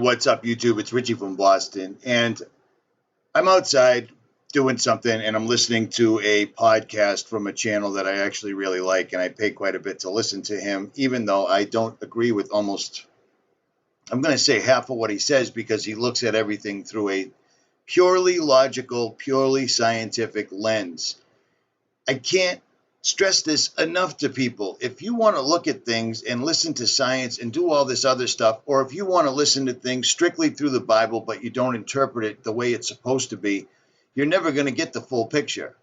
What's up, YouTube? It's Richie from Boston, and I'm outside doing something, and I'm listening to a podcast from a channel that I actually really like, and I pay quite a bit to listen to him, even though I don't agree with almost, I'm going to say half of what he says, because he looks at everything through a purely logical, purely scientific lens. I can't stress this enough to people. If you want to look at things and listen to science and do all this other stuff, or if you want to listen to things strictly through the Bible, but you don't interpret it the way it's supposed to be, you're never going to get the full picture.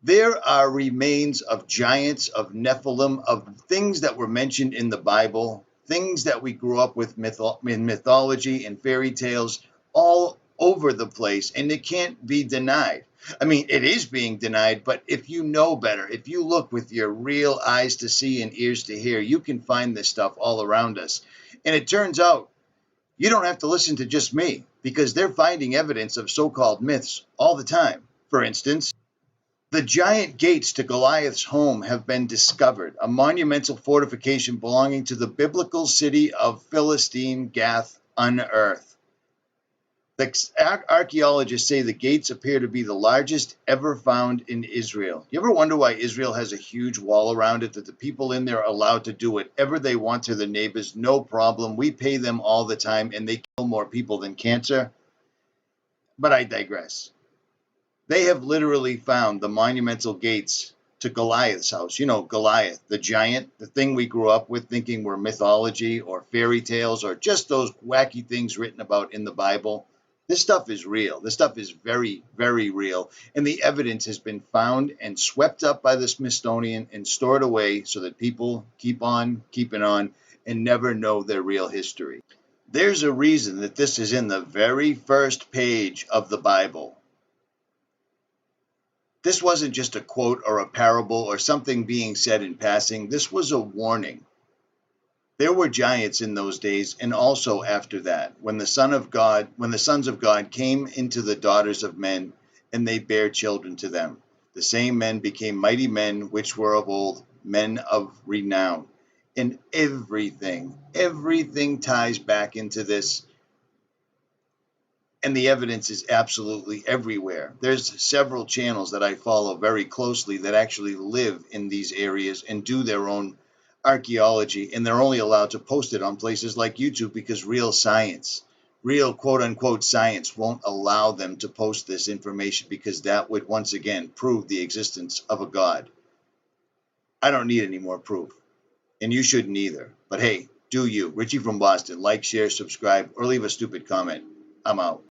There are remains of giants, of Nephilim, of things that were mentioned in the Bible, things that we grew up with in mythology and fairy tales all over the place, and it can't be denied. I mean, it is being denied, but if you know better, if you look with your real eyes to see and ears to hear, you can find this stuff all around us. And it turns out you don't have to listen to just me, because they're finding evidence of so-called myths all the time. For instance, the giant gates to Goliath's home have been discovered, a monumental fortification belonging to the biblical city of Philistine Gath unearthed. The archaeologists say the gates appear to be the largest ever found in Israel. You ever wonder why Israel has a huge wall around it, that the people in there are allowed to do whatever they want to their neighbors, no problem. We pay them all the time, and they kill more people than cancer. But I digress. They have literally found the monumental gates to Goliath's house. You know, Goliath, the giant, the thing we grew up with thinking were mythology or fairy tales or just those wacky things written about in the Bible. This stuff is real. This stuff is very, very real. And the evidence has been found and swept up by the Smithsonian and stored away so that people keep on keeping on and never know their real history. There's a reason that this is in the very first page of the Bible. This wasn't just a quote or a parable or something being said in passing. This was a warning. There were giants in those days, and also after that, when the sons of God came into the daughters of men, and they bare children to them. The same men became mighty men, which were of old, men of renown. And everything ties back into this. And the evidence is absolutely everywhere. There's several channels that I follow very closely that actually live in these areas and do their own archaeology, and they're only allowed to post it on places like YouTube because real science, real quote-unquote science, won't allow them to post this information, because that would once again prove the existence of a god. I don't need any more proof, and you shouldn't either. But hey, do you. Richie from Boston. Like, share, subscribe, or leave a stupid comment. I'm out.